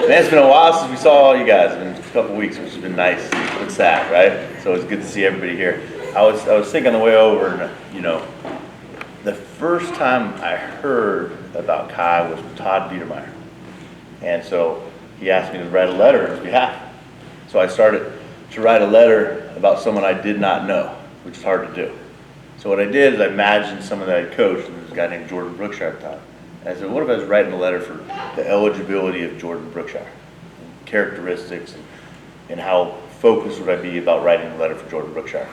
Man, it's been a while since we saw all you guys. It's been a couple weeks, which has been nice and sad, right? So it's good to see everybody here. I was thinking on the way over, and the first time I heard about Kai was with Todd Biedermeyer, and so he asked me to write a letter on his behalf. So I started to write a letter about someone I did not know, which is hard to do. So what I did is I imagined someone that I coached, and there was a guy named Jordan Brookshire at the time. And I said, what if I was writing a letter for the eligibility of Jordan Brookshire, characteristics, and how focused would I be about writing a letter for Jordan Brookshire?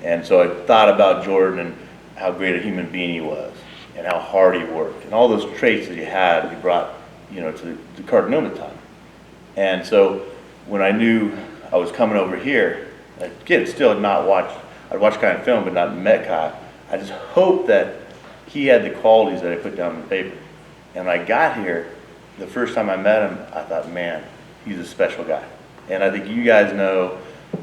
And so I thought about Jordan and how great a human being he was, and how hard he worked, and all those traits that he had, he brought, to the Cardinal at the time. And so when I knew I was coming over here, again, still had not watched, I'd watched Kai on film, but not met Kai. I just hoped that he had the qualities that I put down on the paper. And when I got here, the first time I met him, I thought, man, he's a special guy. And I think you guys know,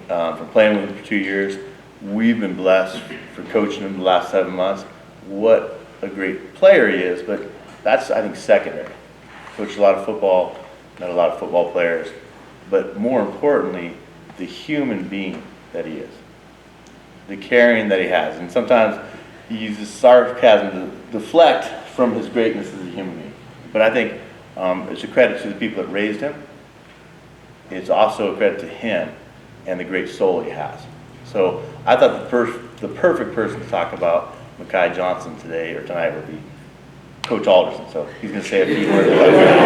from playing with him for 2 years, we've been blessed for coaching him the last 7 months. What a great player he is, but that's, I think, secondary. Coached a lot of football, met a lot of football players, but more importantly, the human being that he is, the caring that he has. And sometimes he uses sarcasm to deflect from his greatness as a human being. But I think it's a credit to the people that raised him. It's also a credit to him and the great soul he has. So I thought the perfect person to talk about Makhi Johnson today or tonight would be Coach Alderson. So he's going to say a few words about that.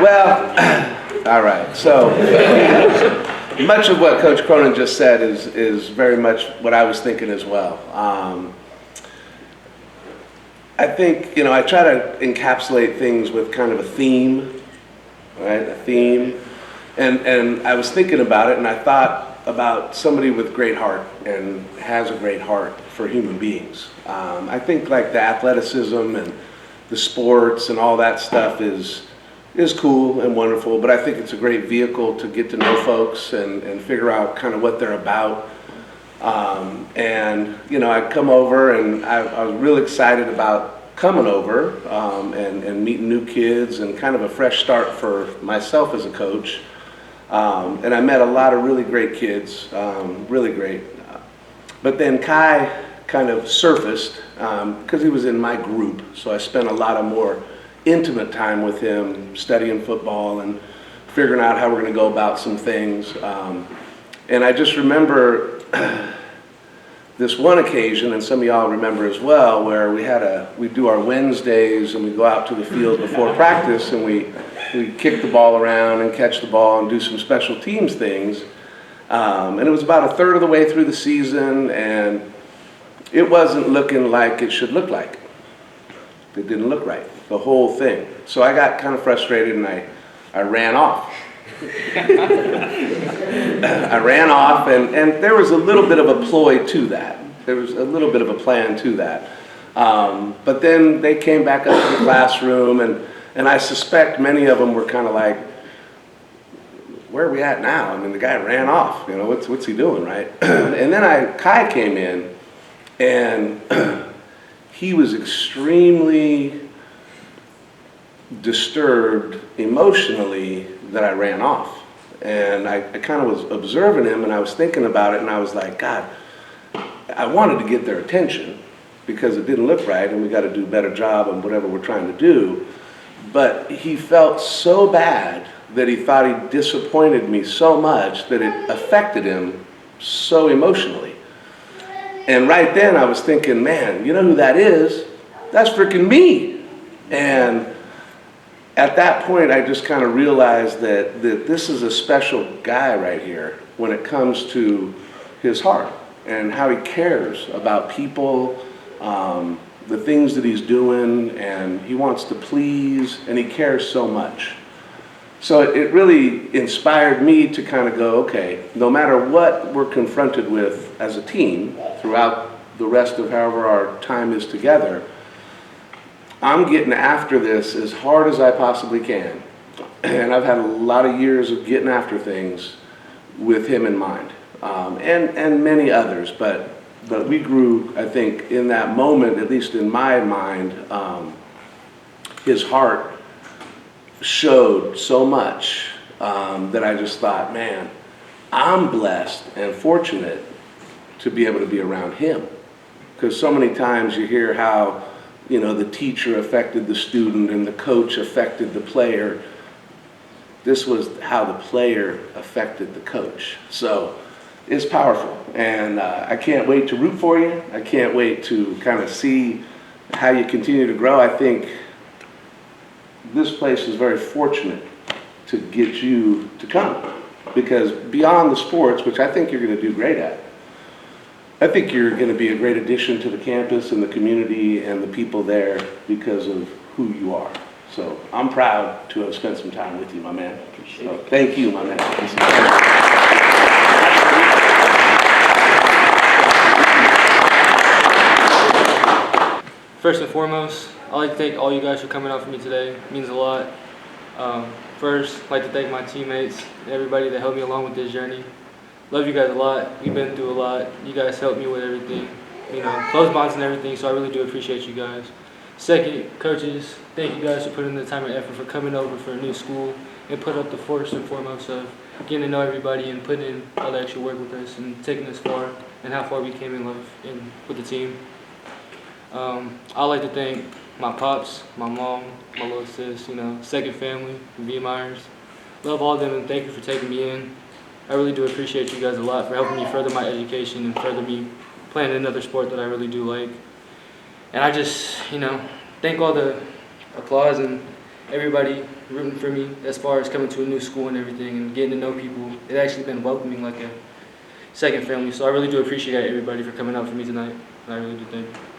Well, all right. So much of what Coach Cronin just said is very much what I was thinking as well. I think, I try to encapsulate things with kind of a theme, right? A theme. And I was thinking about it, and I thought about somebody with great heart and has a great heart for human beings. I think like the athleticism and the sports and all that stuff is cool and wonderful, but I think it's a great vehicle to get to know folks and figure out kind of what they're about. I'd come over, and I was really excited about coming over and meeting new kids and kind of a fresh start for myself as a coach. And I met a lot of really great kids, really great. But then Kai kind of surfaced because he was in my group, so I spent a lot of more intimate time with him, studying football and figuring out how we're going to go about some things. And I just remember this one occasion, and some of y'all remember as well, where we do our Wednesdays and we go out to the field before practice and we kick the ball around and catch the ball and do some special teams things. And it was about a third of the way through the season, and it wasn't looking like it should look like. It didn't look right, the whole thing. So I got kind of frustrated, and I ran off. I ran off, and there was a little bit of a ploy to that. There was a little bit of a plan to that. But then they came back up to the classroom, and I suspect many of them were kind of like, where are we at now? I mean, the guy ran off. What's he doing, right? And then Kai came in, and he was extremely disturbed emotionally that I ran off. And I kind of was observing him, and I was thinking about it, and I was like, God, I wanted to get their attention because it didn't look right, and we got to do a better job on whatever we're trying to do. But he felt so bad that he thought he disappointed me so much that it affected him so emotionally. And right then I was thinking, man, you know who that is? That's freaking me. And at that point, I just kind of realized that this is a special guy right here when it comes to his heart and how he cares about people, the things that he's doing, and he wants to please, and he cares so much. So it really inspired me to kind of go, okay, no matter what we're confronted with as a team throughout the rest of however our time is together, I'm getting after this as hard as I possibly can. And I've had a lot of years of getting after things with him in mind, and many others. But But we grew, I think, in that moment, at least in my mind, his heart showed so much that I just thought, man, I'm blessed and fortunate to be able to be around him. Because so many times you hear how, you know, the teacher affected the student and the coach affected the player. This was how the player affected the coach. So it's powerful, and I can't wait to root for you. I can't wait to kind of see how you continue to grow. I think this place is very fortunate to get you to come, because beyond the sports, which I think you're going to do great at, I think you're going to be a great addition to the campus and the community and the people there because of who you are. So I'm proud to have spent some time with you, my man. So thank you, my man. First and foremost, I'd like to thank all you guys for coming out for me today. It means a lot. First, I'd like to thank my teammates and everybody that helped me along with this journey. Love you guys a lot. We've been through a lot. You guys helped me with everything, you know, close bonds and everything, so I really do appreciate you guys. Second, coaches, thank you guys for putting in the time and effort for coming over for a new school and put up the first and foremost of getting to know everybody and putting in all the extra work with us and taking us far and how far we came in life and with the team. I'd like to thank my pops, my mom, my little sis, you know, second family, the Myers. Love all of them and thank you for taking me in. I really do appreciate you guys a lot for helping me further my education and further me playing another sport that I really do like. And I just, you know, thank all the applause and everybody rooting for me as far as coming to a new school and everything and getting to know people. It's actually been welcoming like a second family. So I really do appreciate everybody for coming out for me tonight. And I really do thank you.